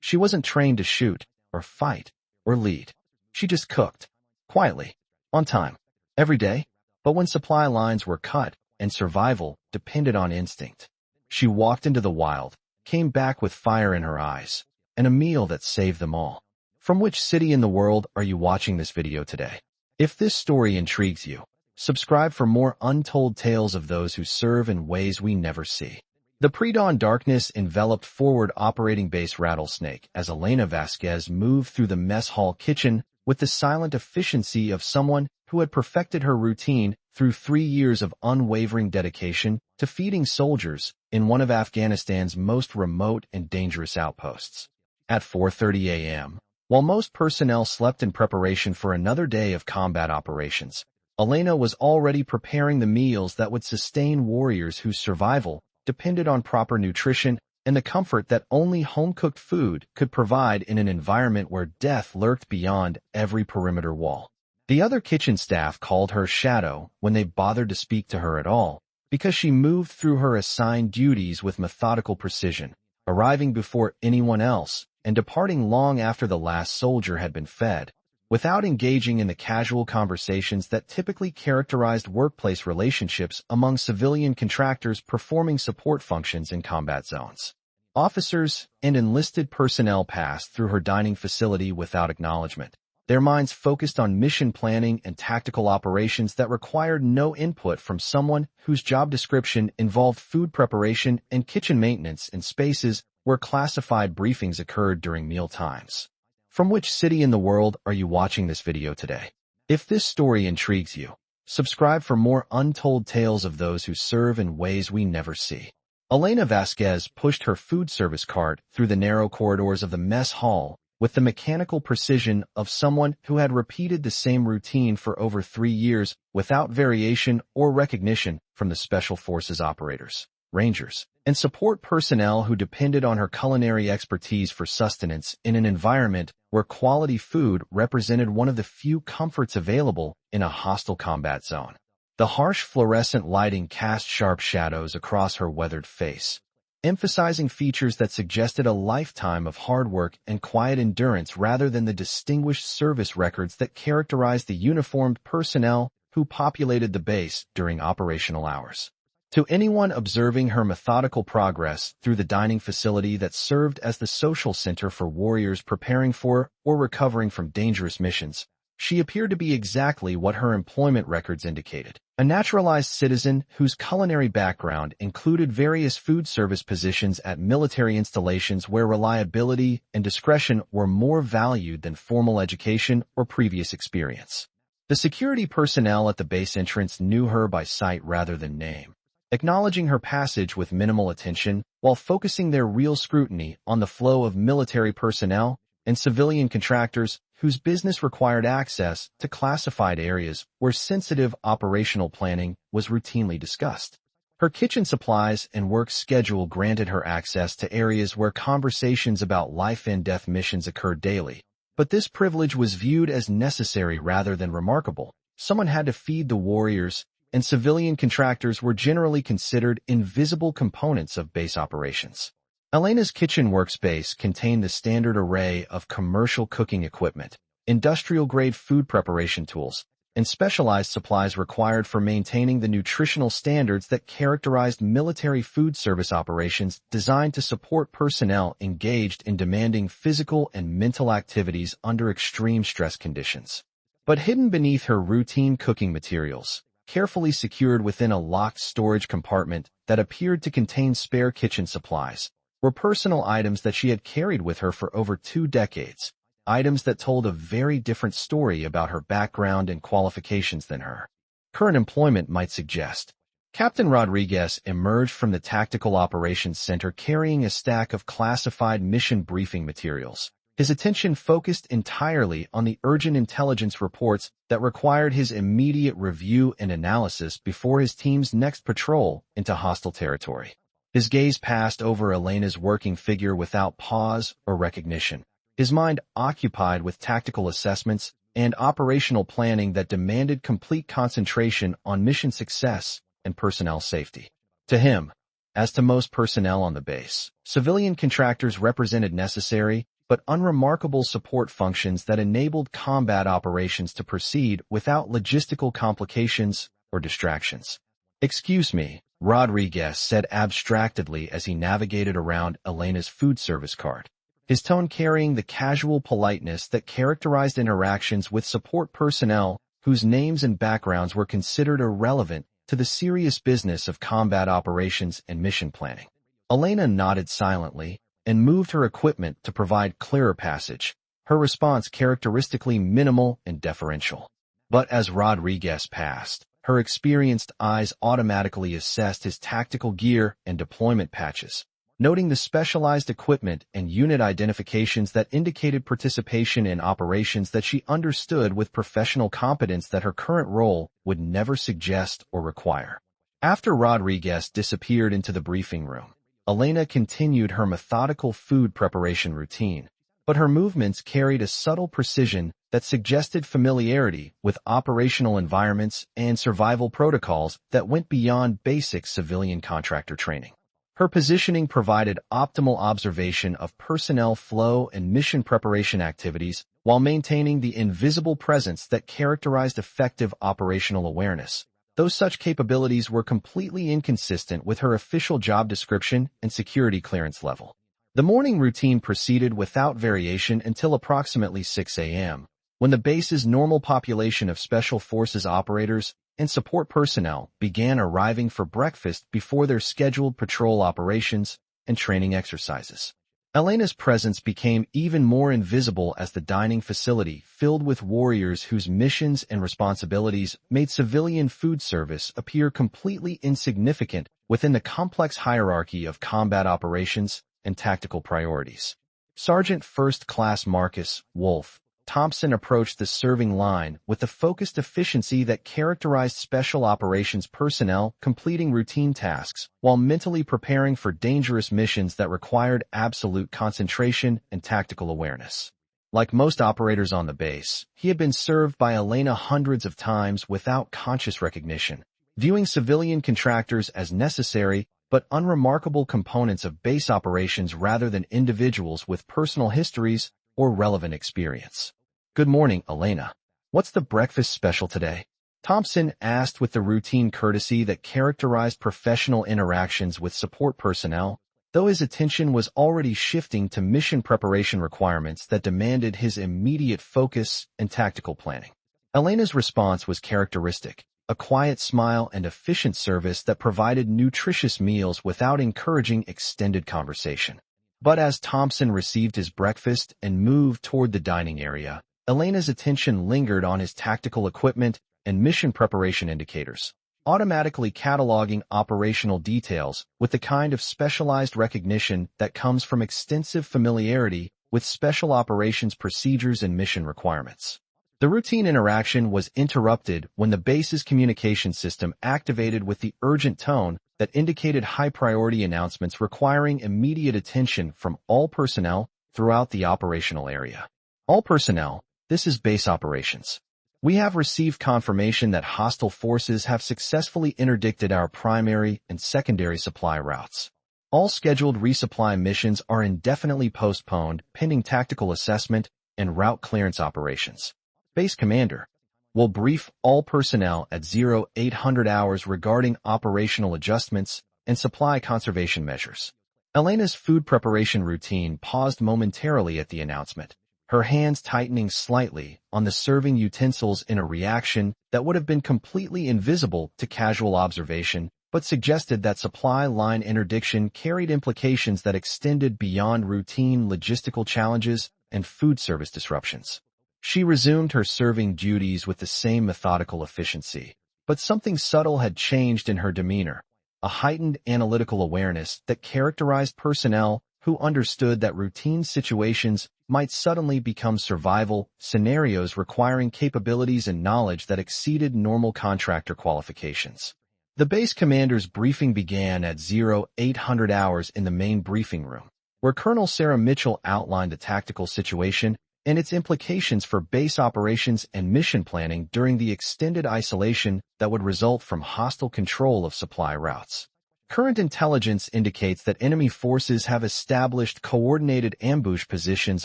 She wasn't trained to shoot, or fight, or lead. She just cooked. Quietly. On time. Every day. But when supply lines were cut, and survival depended on instinct. She walked into the wild, came back with fire in her eyes, and a meal that saved them all. From which city in the world are you watching this video today? If this story intrigues you, subscribe for more untold tales of those who serve in ways we never see. The pre-dawn darkness enveloped Forward Operating Base Rattlesnake as Elena Vasquez moved through the mess hall kitchen with the silent efficiency of someone who had perfected her routine through 3 years of unwavering dedication to feeding soldiers in one of Afghanistan's most remote and dangerous outposts. At 4:30 a.m., while most personnel slept in preparation for another day of combat operations, Elena was already preparing the meals that would sustain warriors whose survival depended on proper nutrition and the comfort that only home-cooked food could provide in an environment where death lurked beyond every perimeter wall. The other kitchen staff called her Shadow when they bothered to speak to her at all, because she moved through her assigned duties with methodical precision, arriving before anyone else and departing long after the last soldier had been fed, without engaging in the casual conversations that typically characterized workplace relationships among civilian contractors performing support functions in combat zones. Officers and enlisted personnel passed through her dining facility without acknowledgement, their minds focused on mission planning and tactical operations that required no input from someone whose job description involved food preparation and kitchen maintenance in spaces where classified briefings occurred during meal times. From which city in the world are you watching this video today? If this story intrigues you, subscribe for more untold tales of those who serve in ways we never see. Elena Vasquez pushed her food service cart through the narrow corridors of the mess hall with the mechanical precision of someone who had repeated the same routine for over 3 years without variation or recognition from the Special Forces operators, Rangers, and support personnel who depended on her culinary expertise for sustenance in an environment where quality food represented one of the few comforts available in a hostile combat zone. The harsh fluorescent lighting cast sharp shadows across her weathered face, emphasizing features that suggested a lifetime of hard work and quiet endurance rather than the distinguished service records that characterized the uniformed personnel who populated the base during operational hours. To anyone observing her methodical progress through the dining facility that served as the social center for warriors preparing for or recovering from dangerous missions, she appeared to be exactly what her employment records indicated: a naturalized citizen whose culinary background included various food service positions at military installations where reliability and discretion were more valued than formal education or previous experience. The security personnel at the base entrance knew her by sight rather than name, acknowledging her passage with minimal attention while focusing their real scrutiny on the flow of military personnel and civilian contractors whose business required access to classified areas where sensitive operational planning was routinely discussed. Her kitchen supplies and work schedule granted her access to areas where conversations about life-and-death missions occurred daily, but this privilege was viewed as necessary rather than remarkable. Someone had to feed the warriors, and civilian contractors were generally considered invisible components of base operations. Elena's kitchen workspace contained the standard array of commercial cooking equipment, industrial-grade food preparation tools, and specialized supplies required for maintaining the nutritional standards that characterized military food service operations designed to support personnel engaged in demanding physical and mental activities under extreme stress conditions. But hidden beneath her routine cooking materials, carefully secured within a locked storage compartment that appeared to contain spare kitchen supplies, were personal items that she had carried with her for over 2 decades, items that told a very different story about her background and qualifications than her current employment might suggest. Captain Rodriguez emerged from the Tactical Operations Center carrying a stack of classified mission briefing materials, his attention focused entirely on the urgent intelligence reports that required his immediate review and analysis before his team's next patrol into hostile territory. His gaze passed over Elena's working figure without pause or recognition, his mind occupied with tactical assessments and operational planning that demanded complete concentration on mission success and personnel safety. To him, as to most personnel on the base, civilian contractors represented necessary but unremarkable support functions that enabled combat operations to proceed without logistical complications or distractions. "Excuse me," Rodriguez said abstractedly as he navigated around Elena's food service cart, his tone carrying the casual politeness that characterized interactions with support personnel whose names and backgrounds were considered irrelevant to the serious business of combat operations and mission planning. Elena nodded silently and moved her equipment to provide clearer passage, her response characteristically minimal and deferential. But as Rodriguez passed, her experienced eyes automatically assessed his tactical gear and deployment patches, noting the specialized equipment and unit identifications that indicated participation in operations that she understood with professional competence that her current role would never suggest or require. After Rodriguez disappeared into the briefing room, Elena continued her methodical food preparation routine, but her movements carried a subtle precision that suggested familiarity with operational environments and survival protocols that went beyond basic civilian contractor training. Her positioning provided optimal observation of personnel flow and mission preparation activities while maintaining the invisible presence that characterized effective operational awareness, though such capabilities were completely inconsistent with her official job description and security clearance level. The morning routine proceeded without variation until approximately 6 a.m., when the base's normal population of Special Forces operators and support personnel began arriving for breakfast before their scheduled patrol operations and training exercises. Elena's presence became even more invisible as the dining facility filled with warriors whose missions and responsibilities made civilian food service appear completely insignificant within the complex hierarchy of combat operations and tactical priorities. Sergeant First Class Marcus Wolf Thompson approached the serving line with the focused efficiency that characterized special operations personnel completing routine tasks while mentally preparing for dangerous missions that required absolute concentration and tactical awareness. Like most operators on the base, he had been served by Elena hundreds of times without conscious recognition, viewing civilian contractors as necessary but unremarkable components of base operations rather than individuals with personal histories or relevant experience. "Good morning, Elena. What's the breakfast special today?" Thompson asked with the routine courtesy that characterized professional interactions with support personnel, though his attention was already shifting to mission preparation requirements that demanded his immediate focus and tactical planning. Elena's response was characteristic, a quiet smile and efficient service that provided nutritious meals without encouraging extended conversation. But as Thompson received his breakfast and moved toward the dining area, Elena's attention lingered on his tactical equipment and mission preparation indicators, automatically cataloging operational details with the kind of specialized recognition that comes from extensive familiarity with special operations procedures and mission requirements. The routine interaction was interrupted when the base's communication system activated with the urgent tone that indicated high-priority announcements requiring immediate attention from all personnel throughout the operational area. "All personnel, this is base operations. We have received confirmation that hostile forces have successfully interdicted our primary and secondary supply routes. All scheduled resupply missions are indefinitely postponed pending tactical assessment and route clearance operations. Base Commander will brief all personnel at 0800 hours regarding operational adjustments and supply conservation measures." Elena's food preparation routine paused momentarily at the announcement, her hands tightening slightly on the serving utensils in a reaction that would have been completely invisible to casual observation, but suggested that supply line interdiction carried implications that extended beyond routine logistical challenges and food service disruptions. She resumed her serving duties with the same methodical efficiency, but something subtle had changed in her demeanor, a heightened analytical awareness that characterized personnel who understood that routine situations might suddenly become survival scenarios requiring capabilities and knowledge that exceeded normal contractor qualifications. The base commander's briefing began at 0800 hours in the main briefing room, where Colonel Sarah Mitchell outlined the tactical situation and its implications for base operations and mission planning during the extended isolation that would result from hostile control of supply routes. Current intelligence indicates that enemy forces have established coordinated ambush positions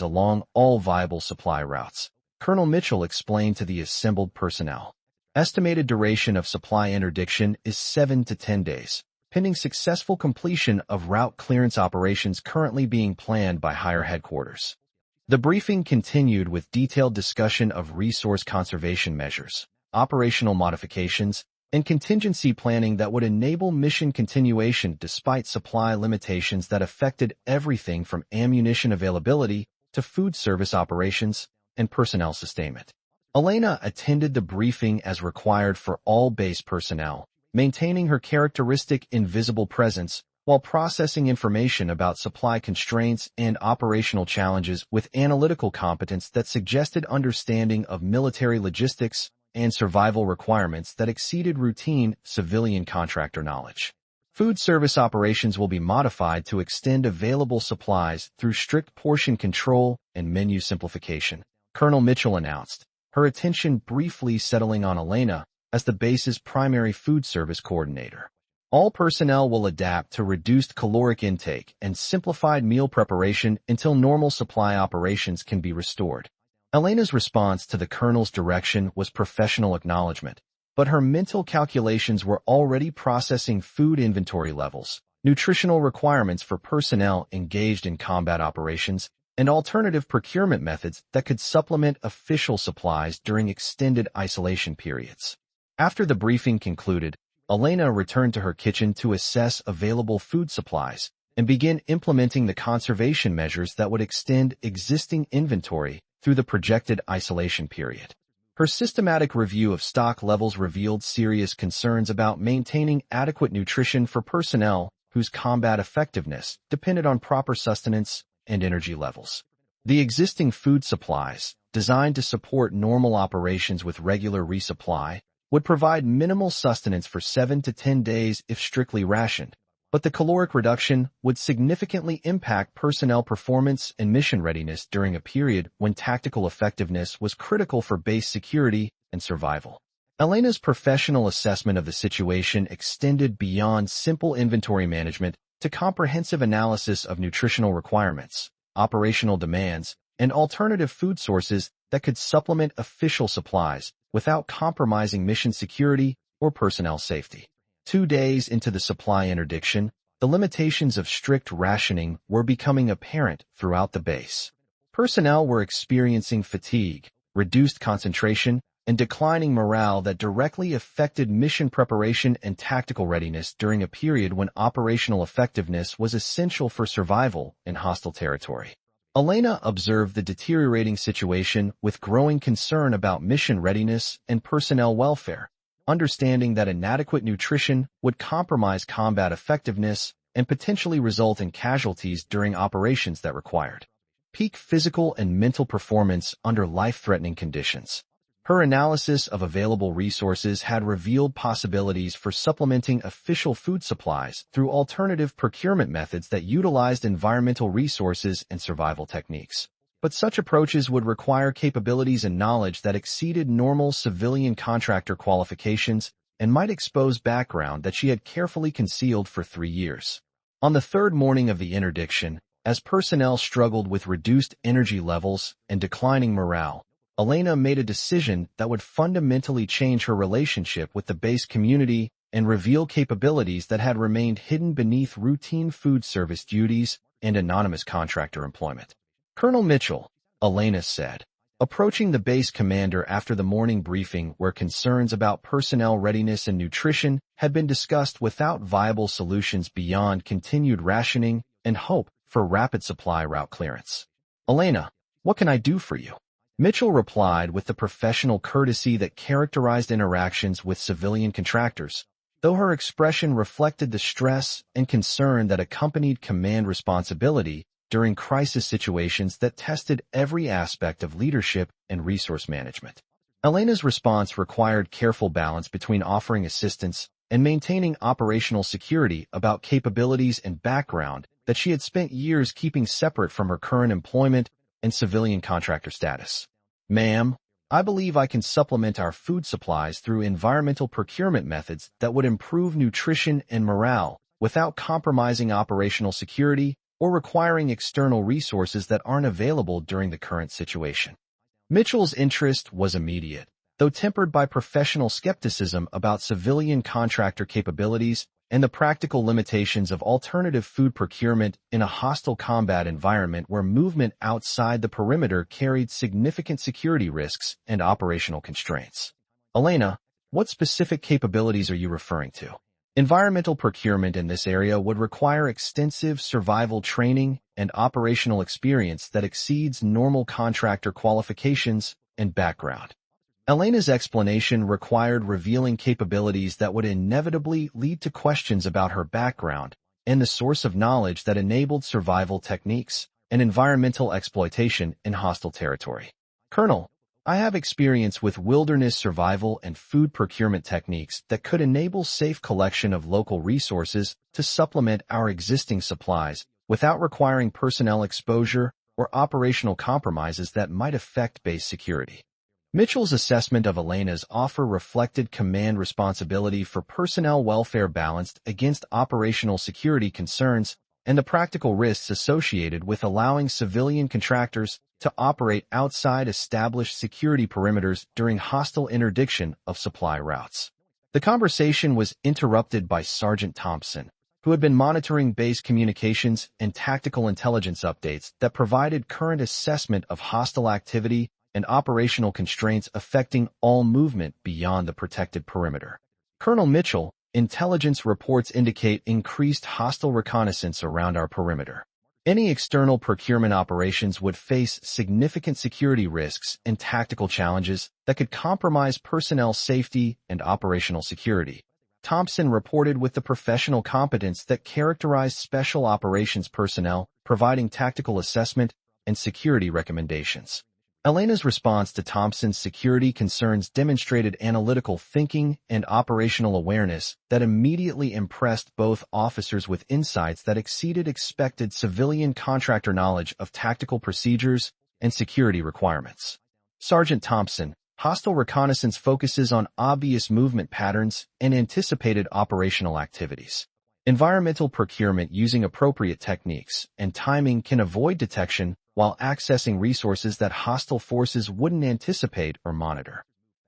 along all viable supply routes. Colonel Mitchell explained to the assembled personnel. Estimated duration of supply interdiction is 7 to 10 days, pending successful completion of route clearance operations currently being planned by higher headquarters. The briefing continued with detailed discussion of resource conservation measures, operational modifications, and contingency planning that would enable mission continuation despite supply limitations that affected everything from ammunition availability to food service operations and personnel sustainment. Elena attended the briefing as required for all base personnel, maintaining her characteristic invisible presence while processing information about supply constraints and operational challenges with analytical competence that suggested understanding of military logistics and survival requirements that exceeded routine civilian contractor knowledge. Food service operations will be modified to extend available supplies through strict portion control and menu simplification, Colonel Mitchell announced, her attention briefly settling on Elena as the base's primary food service coordinator. All personnel will adapt to reduced caloric intake and simplified meal preparation until normal supply operations can be restored. Elena's response to the colonel's direction was professional acknowledgement, but her mental calculations were already processing food inventory levels, nutritional requirements for personnel engaged in combat operations, and alternative procurement methods that could supplement official supplies during extended isolation periods. After the briefing concluded, Elena returned to her kitchen to assess available food supplies and begin implementing the conservation measures that would extend existing inventory through the projected isolation period. Her systematic review of stock levels revealed serious concerns about maintaining adequate nutrition for personnel whose combat effectiveness depended on proper sustenance and energy levels. The existing food supplies, designed to support normal operations with regular resupply, would provide minimal sustenance for 7 to 10 days if strictly rationed, but the caloric reduction would significantly impact personnel performance and mission readiness during a period when tactical effectiveness was critical for base security and survival. Elena's professional assessment of the situation extended beyond simple inventory management to comprehensive analysis of nutritional requirements, operational demands, and alternative food sources that could supplement official supplies without compromising mission security or personnel safety. 2 days into the supply interdiction, the limitations of strict rationing were becoming apparent throughout the base. Personnel were experiencing fatigue, reduced concentration, and declining morale that directly affected mission preparation and tactical readiness during a period when operational effectiveness was essential for survival in hostile territory. Elena observed the deteriorating situation with growing concern about mission readiness and personnel welfare, understanding that inadequate nutrition would compromise combat effectiveness and potentially result in casualties during operations that required peak physical and mental performance under life-threatening conditions. Her analysis of available resources had revealed possibilities for supplementing official food supplies through alternative procurement methods that utilized environmental resources and survival techniques. But such approaches would require capabilities and knowledge that exceeded normal civilian contractor qualifications and might expose background that she had carefully concealed for 3 years. On the third morning of the interdiction, as personnel struggled with reduced energy levels and declining morale, Elena made a decision that would fundamentally change her relationship with the base community and reveal capabilities that had remained hidden beneath routine food service duties and anonymous contractor employment. Colonel Mitchell, Elena said, approaching the base commander after the morning briefing where concerns about personnel readiness and nutrition had been discussed without viable solutions beyond continued rationing and hope for rapid supply route clearance. Elena, what can I do for you? Mitchell replied with the professional courtesy that characterized interactions with civilian contractors, though her expression reflected the stress and concern that accompanied command responsibility during crisis situations that tested every aspect of leadership and resource management. Elena's response required careful balance between offering assistance and maintaining operational security about capabilities and background that she had spent years keeping separate from her current employment and civilian contractor status. Ma'am, I believe I can supplement our food supplies through environmental procurement methods that would improve nutrition and morale without compromising operational security or requiring external resources that aren't available during the current situation. Mitchell's interest was immediate, though tempered by professional skepticism about civilian contractor capabilities and the practical limitations of alternative food procurement in a hostile combat environment where movement outside the perimeter carried significant security risks and operational constraints. Elena, what specific capabilities are you referring to? Environmental procurement in this area would require extensive survival training and operational experience that exceeds normal contractor qualifications and background. Elena's explanation required revealing capabilities that would inevitably lead to questions about her background and the source of knowledge that enabled survival techniques and environmental exploitation in hostile territory. Colonel, I have experience with wilderness survival and food procurement techniques that could enable safe collection of local resources to supplement our existing supplies without requiring personnel exposure or operational compromises that might affect base security. Mitchell's assessment of Elena's offer reflected command responsibility for personnel welfare balanced against operational security concerns and the practical risks associated with allowing civilian contractors to operate outside established security perimeters during hostile interdiction of supply routes. The conversation was interrupted by Sergeant Thompson, who had been monitoring base communications and tactical intelligence updates that provided current assessment of hostile activity and operational constraints affecting all movement beyond the protected perimeter. Colonel Mitchell, intelligence reports indicate increased hostile reconnaissance around our perimeter. Any external procurement operations would face significant security risks and tactical challenges that could compromise personnel safety and operational security. Thompson reported with the professional competence that characterized special operations personnel, providing tactical assessment and security recommendations. Elena's response to Thompson's security concerns demonstrated analytical thinking and operational awareness that immediately impressed both officers with insights that exceeded expected civilian contractor knowledge of tactical procedures and security requirements. Sergeant Thompson, hostile reconnaissance focuses on obvious movement patterns and anticipated operational activities. Environmental procurement using appropriate techniques and timing can avoid detection while accessing resources that hostile forces wouldn't anticipate or monitor.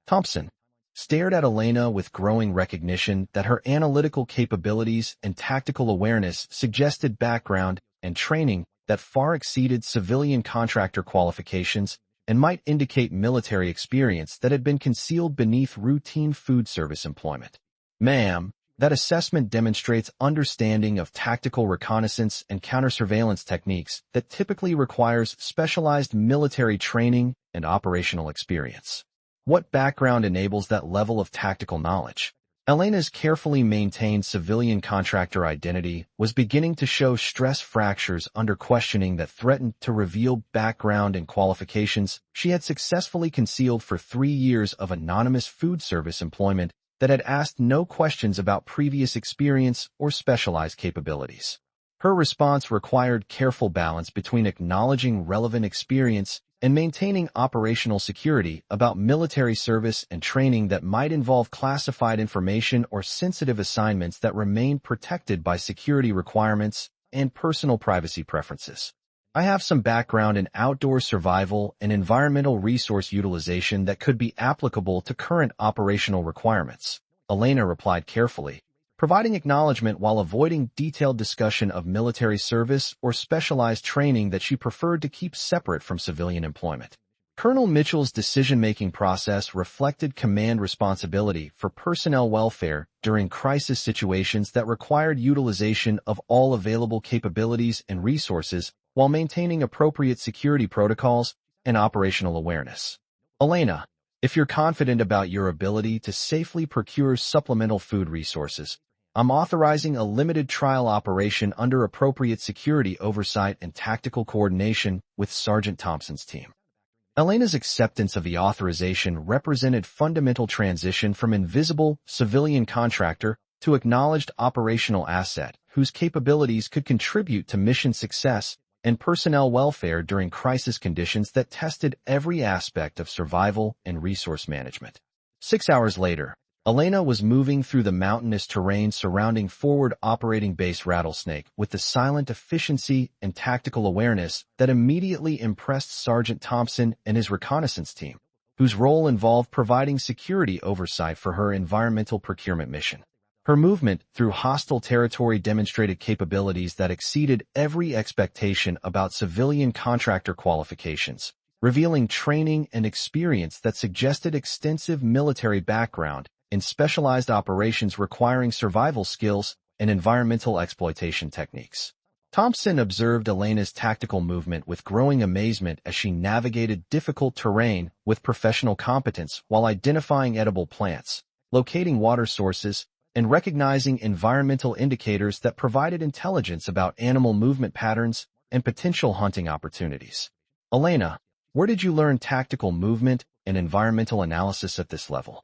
Thompson stared at Elena with growing recognition that her analytical capabilities and tactical awareness suggested background and training that far exceeded civilian contractor qualifications and might indicate military experience that had been concealed beneath routine food service employment. Ma'am, that assessment demonstrates understanding of tactical reconnaissance and counter-surveillance techniques that typically requires specialized military training and operational experience. What background enables that level of tactical knowledge? Elena's carefully maintained civilian contractor identity was beginning to show stress fractures under questioning that threatened to reveal background and qualifications she had successfully concealed for 3 years of anonymous food service employment that had asked no questions about previous experience or specialized capabilities. Her response required careful balance between acknowledging relevant experience and maintaining operational security about military service and training that might involve classified information or sensitive assignments that remain protected by security requirements and personal privacy preferences. I have some background in outdoor survival and environmental resource utilization that could be applicable to current operational requirements, Elena replied carefully, providing acknowledgement while avoiding detailed discussion of military service or specialized training that she preferred to keep separate from civilian employment. Colonel Mitchell's decision-making process reflected command responsibility for personnel welfare during crisis situations that required utilization of all available capabilities and resources while maintaining appropriate security protocols and operational awareness. Elena, if you're confident about your ability to safely procure supplemental food resources, I'm authorizing a limited trial operation under appropriate security oversight and tactical coordination with Sergeant Thompson's team. Elena's acceptance of the authorization represented fundamental transition from invisible civilian contractor to acknowledged operational asset whose capabilities could contribute to mission success and personnel welfare during crisis conditions that tested every aspect of survival and resource management. 6 hours later, Elena was moving through the mountainous terrain surrounding Forward Operating Base Rattlesnake with the silent efficiency and tactical awareness that immediately impressed Sergeant Thompson and his reconnaissance team, whose role involved providing security oversight for her environmental procurement mission. Her movement through hostile territory demonstrated capabilities that exceeded every expectation about civilian contractor qualifications, revealing training and experience that suggested extensive military background in specialized operations requiring survival skills and environmental exploitation techniques. Thompson observed Elena's tactical movement with growing amazement as she navigated difficult terrain with professional competence while identifying edible plants, locating water sources, and recognizing environmental indicators that provided intelligence about animal movement patterns and potential hunting opportunities. Elena, where did you learn tactical movement and environmental analysis at this level?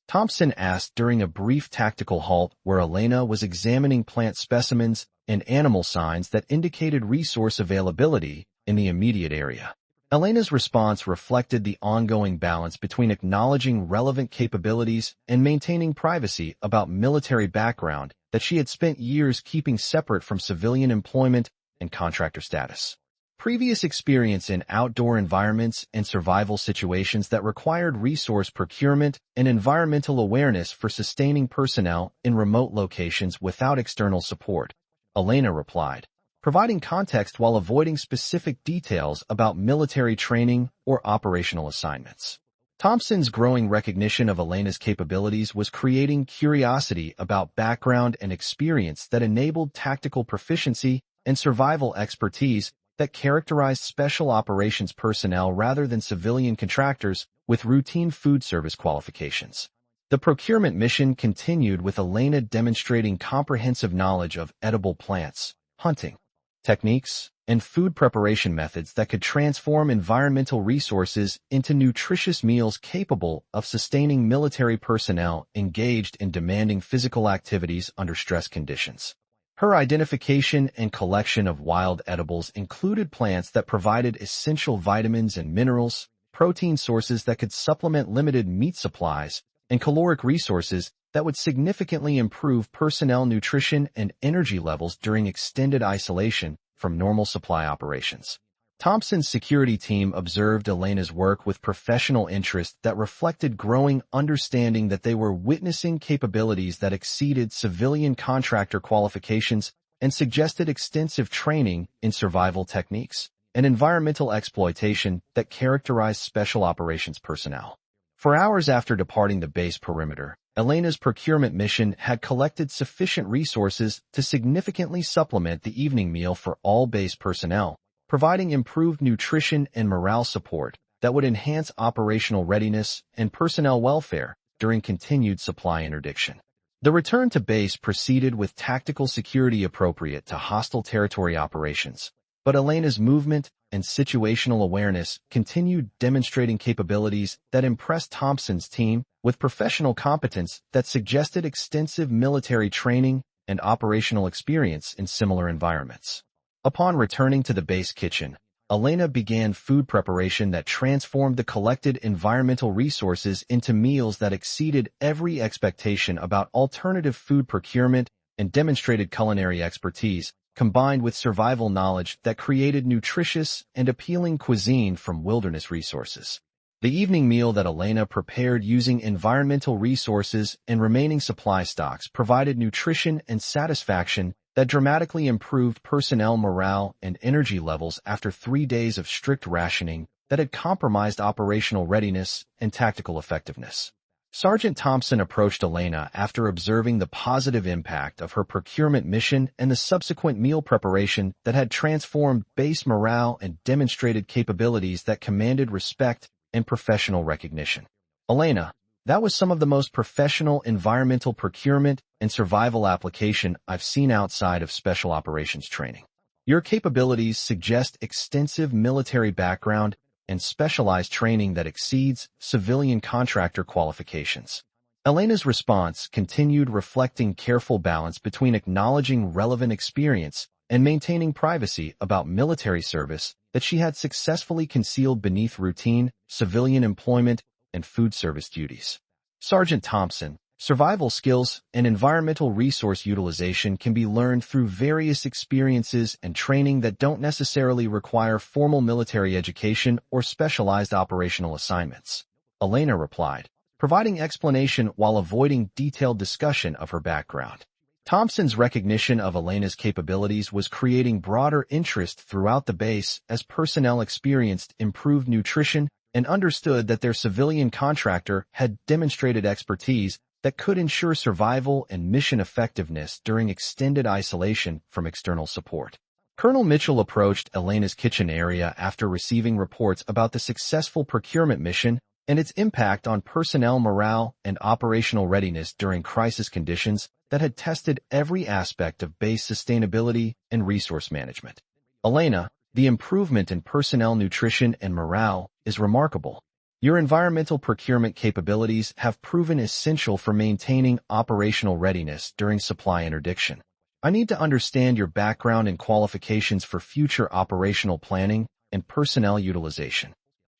Thompson asked during a brief tactical halt where Elena was examining plant specimens and animal signs that indicated resource availability in the immediate area. Elena's response reflected the ongoing balance between acknowledging relevant capabilities and maintaining privacy about military background that she had spent years keeping separate from civilian employment and contractor status. Previous experience in outdoor environments and survival situations that required resource procurement and environmental awareness for sustaining personnel in remote locations without external support, Elena replied, providing context while avoiding specific details about military training or operational assignments. Thompson's growing recognition of Elena's capabilities was creating curiosity about background and experience that enabled tactical proficiency and survival expertise that characterized special operations personnel rather than civilian contractors with routine food service qualifications. The procurement mission continued with Elena demonstrating comprehensive knowledge of edible plants, hunting techniques, and food preparation methods that could transform environmental resources into nutritious meals capable of sustaining military personnel engaged in demanding physical activities under stress conditions. Her identification and collection of wild edibles included plants that provided essential vitamins and minerals, protein sources that could supplement limited meat supplies, and caloric resources that would significantly improve personnel nutrition and energy levels during extended isolation from normal supply operations. Thompson's security team observed Elena's work with professional interest that reflected growing understanding that they were witnessing capabilities that exceeded civilian contractor qualifications and suggested extensive training in survival techniques and environmental exploitation that characterized special operations personnel. For hours after departing the base perimeter, Elena's procurement mission had collected sufficient resources to significantly supplement the evening meal for all base personnel, providing improved nutrition and morale support that would enhance operational readiness and personnel welfare during continued supply interdiction. The return to base proceeded with tactical security appropriate to hostile territory operations, but Elena's movement and situational awareness continued demonstrating capabilities that impressed Thompson's team with professional competence that suggested extensive military training and operational experience in similar environments. Upon returning to the base kitchen, Elena began food preparation that transformed the collected environmental resources into meals that exceeded every expectation about alternative food procurement and demonstrated culinary expertise, combined with survival knowledge that created nutritious and appealing cuisine from wilderness resources. The evening meal that Elena prepared using environmental resources and remaining supply stocks provided nutrition and satisfaction that dramatically improved personnel morale and energy levels after 3 days of strict rationing that had compromised operational readiness and tactical effectiveness. Sergeant Thompson approached Elena after observing the positive impact of her procurement mission and the subsequent meal preparation that had transformed base morale and demonstrated capabilities that commanded respect and professional recognition. Elena, that was some of the most professional environmental procurement and survival application I've seen outside of special operations training. Your capabilities suggest extensive military background and specialized training that exceeds civilian contractor qualifications. Elena's response continued reflecting careful balance between acknowledging relevant experience and maintaining privacy about military service that she had successfully concealed beneath routine civilian employment and food service duties. Sergeant Thompson, Survival skills and environmental resource utilization can be learned through various experiences and training that don't necessarily require formal military education or specialized operational assignments. Elena replied, providing explanation while avoiding detailed discussion of her background. Thompson's recognition of Elena's capabilities was creating broader interest throughout the base as personnel experienced improved nutrition and understood that their civilian contractor had demonstrated expertise that could ensure survival and mission effectiveness during extended isolation from external support. Colonel Mitchell approached Elena's kitchen area after receiving reports about the successful procurement mission and its impact on personnel morale and operational readiness during crisis conditions that had tested every aspect of base sustainability and resource management. Elena, the improvement in personnel nutrition and morale is remarkable. Your environmental procurement capabilities have proven essential for maintaining operational readiness during supply interdiction. I need to understand your background and qualifications for future operational planning and personnel utilization.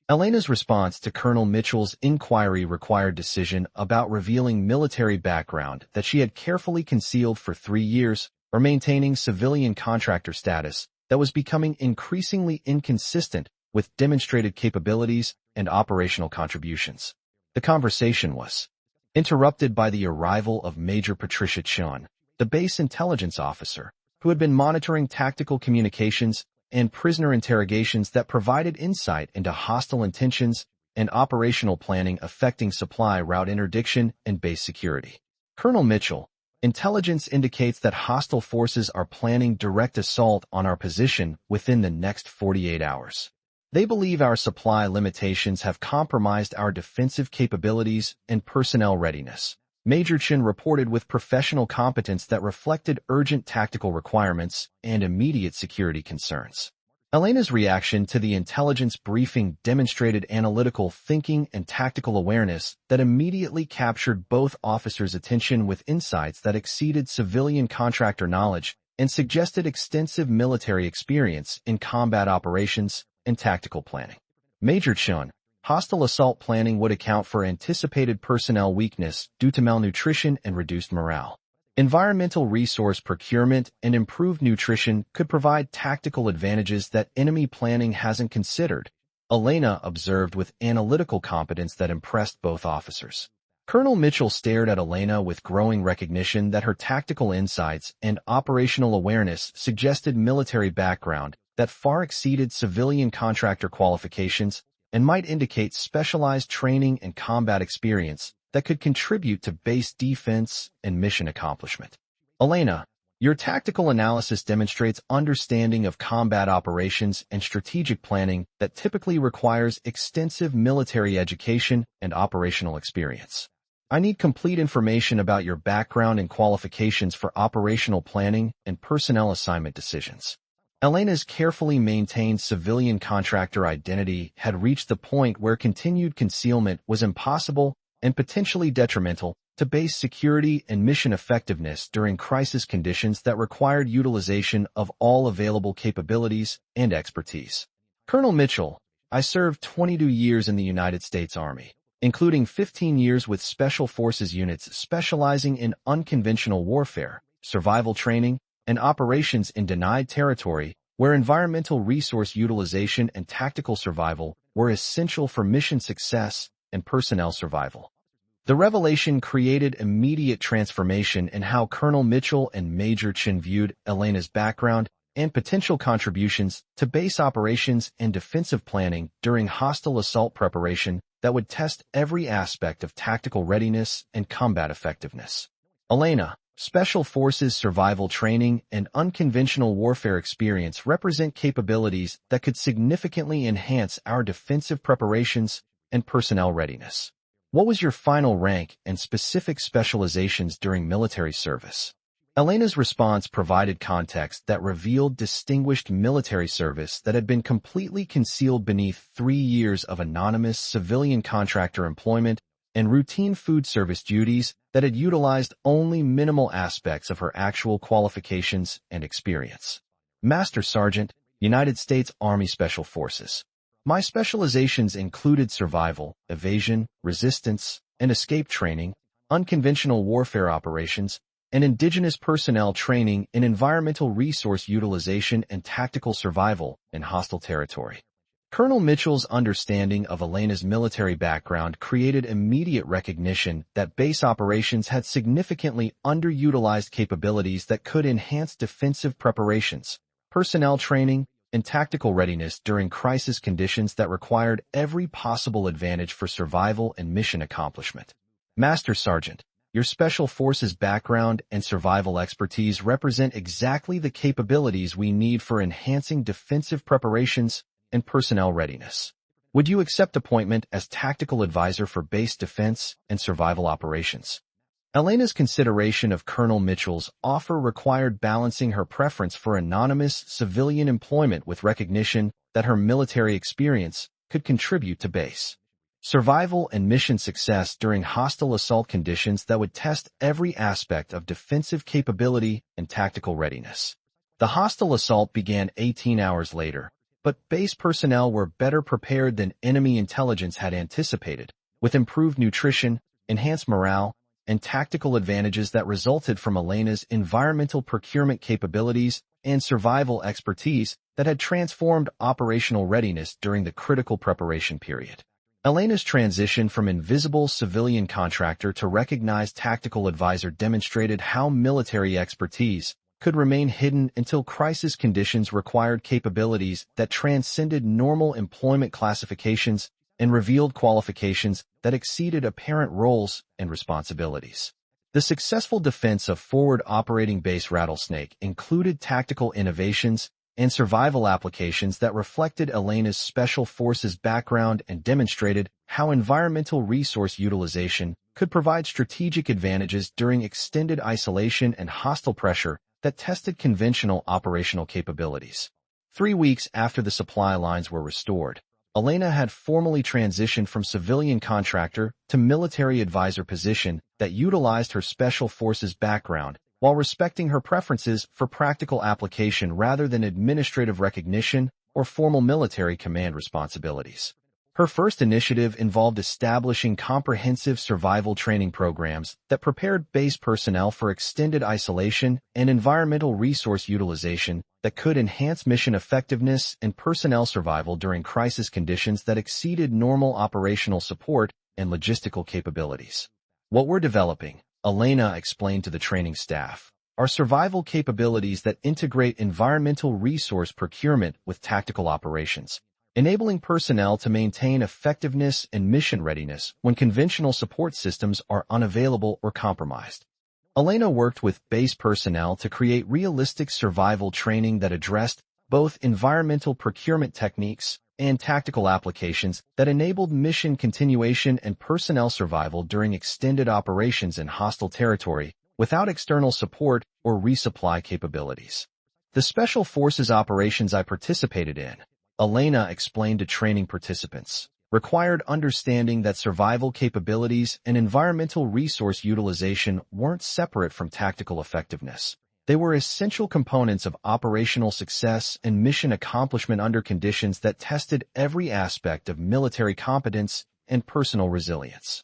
Elena's response to Colonel Mitchell's inquiry required decision about revealing military background that she had carefully concealed for 3 years or maintaining civilian contractor status that was becoming increasingly inconsistent with demonstrated capabilities and operational contributions. The conversation was interrupted by the arrival of Major Patricia Chun, the base intelligence officer, who had been monitoring tactical communications and prisoner interrogations that provided insight into hostile intentions and operational planning affecting supply route interdiction and base security. Colonel Mitchell, intelligence indicates that hostile forces are planning direct assault on our position within the next 48 hours. They believe our supply limitations have compromised our defensive capabilities and personnel readiness. Major Chin reported with professional competence that reflected urgent tactical requirements and immediate security concerns. Elena's reaction to the intelligence briefing demonstrated analytical thinking and tactical awareness that immediately captured both officers' attention with insights that exceeded civilian contractor knowledge and suggested extensive military experience in combat operations and tactical planning. Major Chun, hostile assault planning would account for anticipated personnel weakness due to malnutrition and reduced morale. Environmental resource procurement and improved nutrition could provide tactical advantages that enemy planning hasn't considered, Elena observed with analytical competence that impressed both officers. Colonel Mitchell stared at Elena with growing recognition that her tactical insights and operational awareness suggested military background that far exceeded civilian contractor qualifications and might indicate specialized training and combat experience that could contribute to base defense and mission accomplishment. Elena, your tactical analysis demonstrates understanding of combat operations and strategic planning that typically requires extensive military education and operational experience. I need complete information about your background and qualifications for operational planning and personnel assignment decisions. Elena's carefully maintained civilian contractor identity had reached the point where continued concealment was impossible and potentially detrimental to base security and mission effectiveness during crisis conditions that required utilization of all available capabilities and expertise. Colonel Mitchell, I served 22 years in the United States Army, including 15 years with Special Forces units specializing in unconventional warfare, survival training, and operations in denied territory, where environmental resource utilization and tactical survival were essential for mission success and personnel survival. The revelation created immediate transformation in how Colonel Mitchell and Major Chin viewed Elena's background and potential contributions to base operations and defensive planning during hostile assault preparation that would test every aspect of tactical readiness and combat effectiveness. Elena, Special Forces survival training and unconventional warfare experience represent capabilities that could significantly enhance our defensive preparations and personnel readiness. What was your final rank and specific specializations during military service? Elena's response provided context that revealed distinguished military service that had been completely concealed beneath 3 years of anonymous civilian contractor employment and routine food service duties that had utilized only minimal aspects of her actual qualifications and experience. Master Sergeant, United States Army Special Forces. My specializations included survival, evasion, resistance, and escape training, unconventional warfare operations, and indigenous personnel training in environmental resource utilization and tactical survival in hostile territory. Colonel Mitchell's understanding of Elena's military background created immediate recognition that base operations had significantly underutilized capabilities that could enhance defensive preparations, personnel training, and tactical readiness during crisis conditions that required every possible advantage for survival and mission accomplishment. Master Sergeant, your Special Forces background and survival expertise represent exactly the capabilities we need for enhancing defensive preparations and personnel readiness. Would you accept appointment as tactical advisor for base defense and survival operations? Elena's consideration of Colonel Mitchell's offer required balancing her preference for anonymous civilian employment with recognition that her military experience could contribute to base survival and mission success during hostile assault conditions that would test every aspect of defensive capability and tactical readiness. The hostile assault began 18 hours later, but base personnel were better prepared than enemy intelligence had anticipated, with improved nutrition, enhanced morale, and tactical advantages that resulted from Elena's environmental procurement capabilities and survival expertise that had transformed operational readiness during the critical preparation period. Elena's transition from invisible civilian contractor to recognized tactical advisor demonstrated how military expertise could remain hidden until crisis conditions required capabilities that transcended normal employment classifications and revealed qualifications that exceeded apparent roles and responsibilities. The successful defense of Forward Operating Base Rattlesnake included tactical innovations and survival applications that reflected Elena's Special Forces background and demonstrated how environmental resource utilization could provide strategic advantages during extended isolation and hostile pressure that tested conventional operational capabilities. 3 weeks after the supply lines were restored, Elena had formally transitioned from civilian contractor to military advisor position that utilized her Special Forces background while respecting her preferences for practical application rather than administrative recognition or formal military command responsibilities. Her first initiative involved establishing comprehensive survival training programs that prepared base personnel for extended isolation and environmental resource utilization that could enhance mission effectiveness and personnel survival during crisis conditions that exceeded normal operational support and logistical capabilities. What we're developing, Elena explained to the training staff, are survival capabilities that integrate environmental resource procurement with tactical operations, enabling personnel to maintain effectiveness and mission readiness when conventional support systems are unavailable or compromised. Elena worked with base personnel to create realistic survival training that addressed both environmental procurement techniques and tactical applications that enabled mission continuation and personnel survival during extended operations in hostile territory without external support or resupply capabilities. The Special Forces operations I participated in, Elena explained to training participants, required understanding that survival capabilities and environmental resource utilization weren't separate from tactical effectiveness. They were essential components of operational success and mission accomplishment under conditions that tested every aspect of military competence and personal resilience.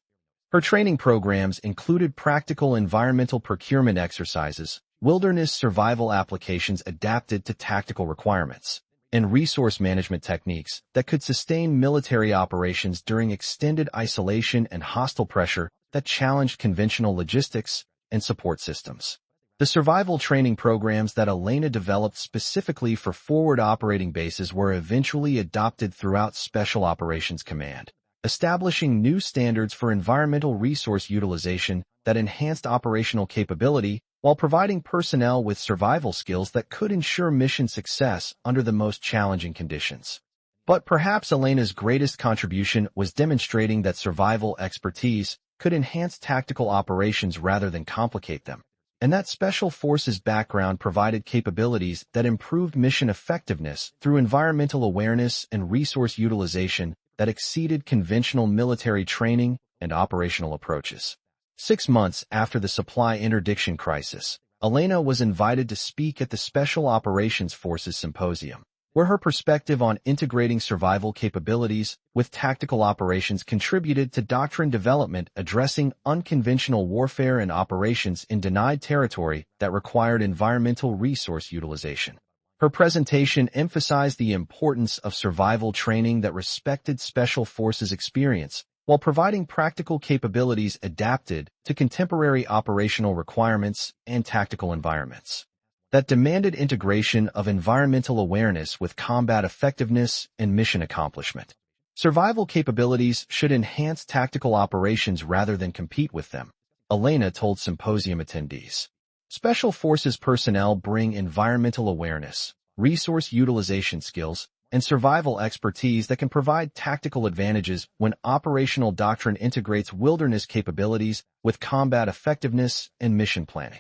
Her training programs included practical environmental procurement exercises, wilderness survival applications adapted to tactical requirements, and resource management techniques that could sustain military operations during extended isolation and hostile pressure that challenged conventional logistics and support systems. The survival training programs that Elena developed specifically for forward operating bases were eventually adopted throughout Special Operations Command, establishing new standards for environmental resource utilization that enhanced operational capability while providing personnel with survival skills that could ensure mission success under the most challenging conditions. But perhaps Elena's greatest contribution was demonstrating that survival expertise could enhance tactical operations rather than complicate them, and that Special Forces background provided capabilities that improved mission effectiveness through environmental awareness and resource utilization that exceeded conventional military training and operational approaches. 6 months after the supply interdiction crisis, Elena was invited to speak at the Special Operations Forces Symposium. where her perspective on integrating survival capabilities with tactical operations contributed to doctrine development addressing unconventional warfare and operations in denied territory that required environmental resource utilization. Her presentation emphasized the importance of survival training that respected Special Forces experience, while providing practical capabilities adapted to contemporary operational requirements and tactical environments that demanded integration of environmental awareness with combat effectiveness and mission accomplishment. Survival capabilities should enhance tactical operations rather than compete with them, Elena told symposium attendees. Special Forces personnel bring environmental awareness, resource utilization skills, and survival expertise that can provide tactical advantages when operational doctrine integrates wilderness capabilities with combat effectiveness and mission planning.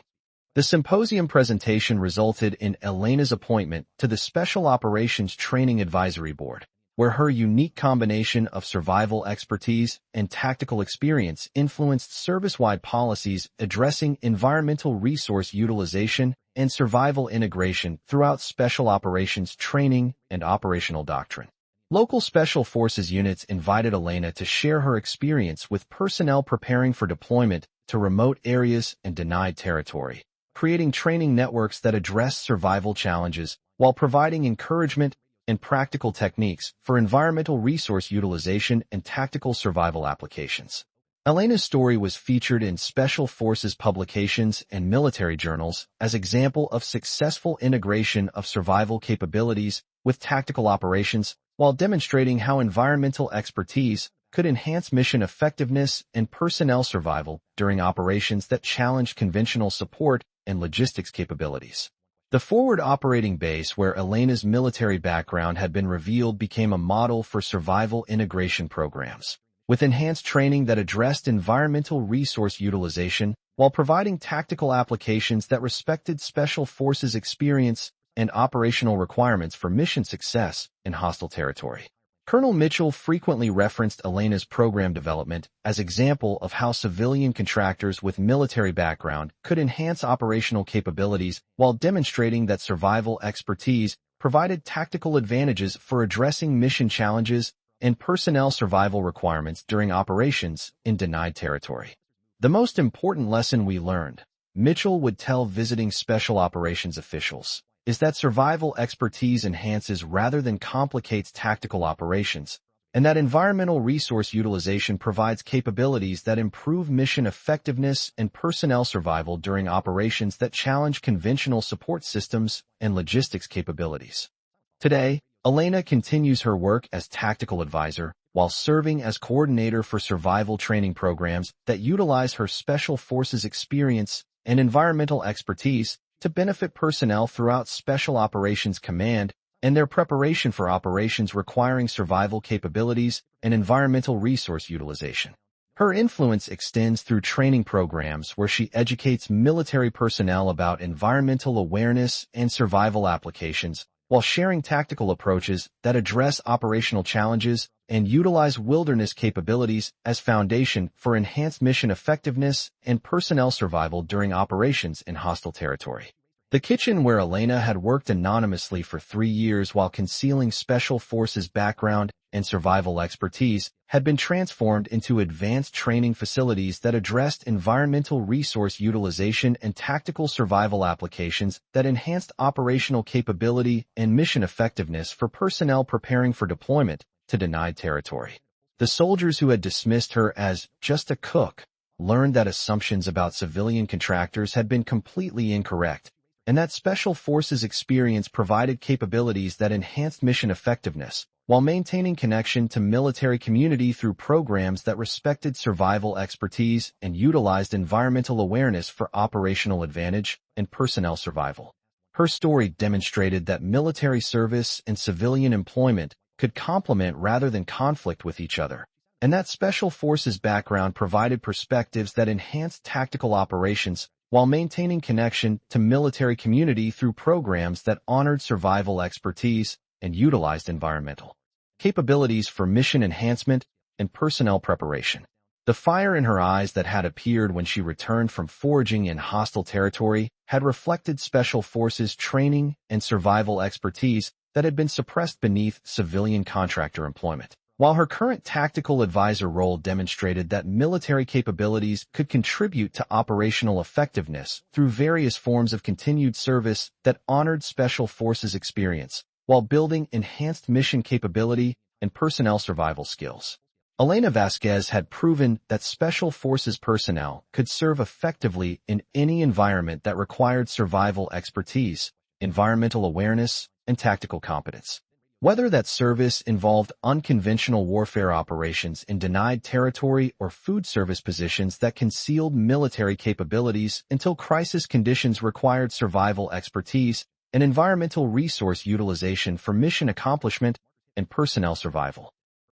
The symposium presentation resulted in Elena's appointment to the Special Operations Training Advisory Board, where her unique combination of survival expertise and tactical experience influenced service-wide policies addressing environmental resource utilization and survival integration throughout special operations training and operational doctrine. Local Special Forces units invited Elena to share her experience with personnel preparing for deployment to remote areas and denied territory, creating training networks that address survival challenges while providing encouragement and practical techniques for environmental resource utilization and tactical survival applications. Elena's story was featured in Special Forces publications and military journals as example of successful integration of survival capabilities with tactical operations while demonstrating how environmental expertise could enhance mission effectiveness and personnel survival during operations that challenged conventional support and logistics capabilities. The Forward Operating Base, where Elena's military background had been revealed, became a model for survival integration programs, with enhanced training that addressed environmental resource utilization while providing tactical applications that respected Special Forces experience and operational requirements for mission success in hostile territory. Colonel Mitchell frequently referenced Elena's program development as example of how civilian contractors with military background could enhance operational capabilities while demonstrating that survival expertise provided tactical advantages for addressing mission challenges and personnel survival requirements during operations in denied territory. The most important lesson we learned, Mitchell would tell visiting special operations officials, is that survival expertise enhances rather than complicates tactical operations, and that environmental resource utilization provides capabilities that improve mission effectiveness and personnel survival during operations that challenge conventional support systems and logistics capabilities. Today, Elena continues her work as tactical advisor while serving as coordinator for survival training programs that utilize her Special Forces experience and environmental expertise to benefit personnel throughout Special Operations Command and their preparation for operations requiring survival capabilities and environmental resource utilization. Her influence extends through training programs where she educates military personnel about environmental awareness and survival applications while sharing tactical approaches that address operational challenges and utilize wilderness capabilities as foundation for enhanced mission effectiveness and personnel survival during operations in hostile territory. The kitchen, where Elena had worked anonymously for 3 years while concealing Special Forces background and survival expertise, had been transformed into advanced training facilities that addressed environmental resource utilization and tactical survival applications that enhanced operational capability and mission effectiveness for personnel preparing for deployment to denied territory. The soldiers who had dismissed her as just a cook learned that assumptions about civilian contractors had been completely incorrect, and that Special Forces experience provided capabilities that enhanced mission effectiveness while maintaining connection to military community through programs that respected survival expertise and utilized environmental awareness for operational advantage and personnel survival. Her story demonstrated that military service and civilian employment could complement rather than conflict with each other, and that Special Forces background provided perspectives that enhanced tactical operations while maintaining connection to military community through programs that honored survival expertise and utilized environmental capabilities for mission enhancement and personnel preparation. The fire in her eyes that had appeared when she returned from foraging in hostile territory had reflected Special Forces training and survival expertise that had been suppressed beneath civilian contractor employment. While her current tactical advisor role demonstrated that military capabilities could contribute to operational effectiveness through various forms of continued service that honored Special Forces experience, while building enhanced mission capability and personnel survival skills. Elena Vasquez had proven that Special Forces personnel could serve effectively in any environment that required survival expertise, environmental awareness, and tactical competence. Whether that service involved unconventional warfare operations in denied territory or food service positions that concealed military capabilities until crisis conditions required survival expertise and environmental resource utilization for mission accomplishment and personnel survival.